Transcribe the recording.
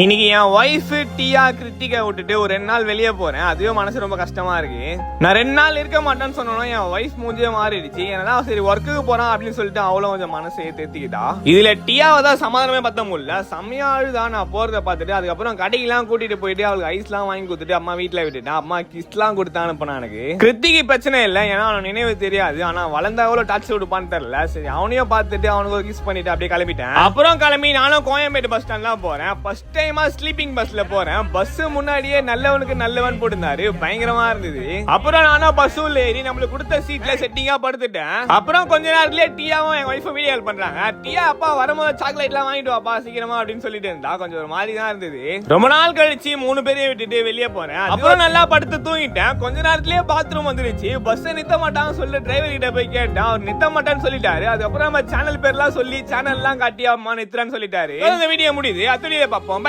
இன்னைக்கு என் ஒய்ஃப் டியா கிருத்திகா விட்டுட்டு ஒரு 2 நாள் வெளியே போறேன். அதுவே மனசு ரொம்ப கஷ்டமா இருக்கு. நான் 2 நாள் இருக்க மாட்டேன்னு சொன்னோம், என் ஒய்ஃப் மூஞ்சே மாறிடுச்சு. ஏன்னா சரி ஒர்க்குக்கு போறான் அப்படின்னு சொல்லிட்டு அவ்வளவு கொஞ்சம் மனசை தேத்திக்கிட்டா. இதுல டியாவை தான் சமாதானமே பத்த முடியல. செம்மையா அழுதான் நான் போறதை பார்த்துட்டு. அதுக்கப்புறம் கடைக்கெல்லாம் கூட்டிட்டு போயிட்டு அவளுக்கு ஐஸ் எல்லாம் வாங்கி கொடுத்துட்டு அம்மா வீட்டுல விட்டுட்டேன். அம்மா கிஸ் எல்லாம் கொடுத்து அனுப்பினா. எனக்கு கிருத்திக்கு பிரச்சனை இல்லை, ஏன்னா அவன் நினைவு தெரியாது. ஆனா வளர்ந்தா எவ்வளவு டாச் கொடுப்பான்னு தெரியல. சரி அவனையும் பார்த்துட்டு அவனுக்கு ஒரு கிஸ் பண்ணிட்டு அப்படியே கிளம்பிட்டேன். அப்புறம் கிளம்பி நானும் கோயம்பேடு பஸ் ஸ்டாண்ட்லாம் போறேன். ஃபர்ஸ்ட் டைமா ஸ்லீப்பிங் பஸ்ல போறேன். பஸ் முன்னாடியே நல்லவனுக்கு நல்லவன் போட்டுருந்தாரு, பயங்கரமா இருந்தது. அப்புறம் நானும் பஸ்ஸும் ஏறி நம்மளுக்கு கொடுத்த சீட்ல செட்டிங்கா படுத்துட்டேன். அப்புறம் கொஞ்ச நேரத்திலே டியாவும் என் ஒய்ஃப் வீடியோ கால் பண்றாங்க. டியா அப்பா வரும்போது சாக்லேட் எல்லாம் வாங்கிட்டு வாப்பா சீக்கிரமா அப்படின்னு சொல்லிட்டு இருந்தா. கொஞ்சம் ஒரு மாதிரி தான் இருந்தது. ரொம்ப நாள் கழிச்சு 3 பேரையும் விட்டுட்டு வெளியே போறேன். அப்புறம் நல்லா படுத்து தூங்கிட்டேன். கொஞ்ச நேரத்திலேயே பாத்ரூம் வந்துருச்சு. பஸ் நிறுத்த மாட்டான்னு சொல்லி டிரைவர் கிட்ட போய் கேட்டேன். அவர் நிறுத்த மாட்டான்னு சொல்லிட்டாரு. அதுக்கப்புறம் நம்ம சேனல் பேர்லாம் சொல்லி சேனல் எல்லாம் காட்டி அம்மா நிறுத்துறான்னு சொல்லிட்டாரு. இந்த வீடியோ முடியுது. அத்துடைய பார்ப்போம்.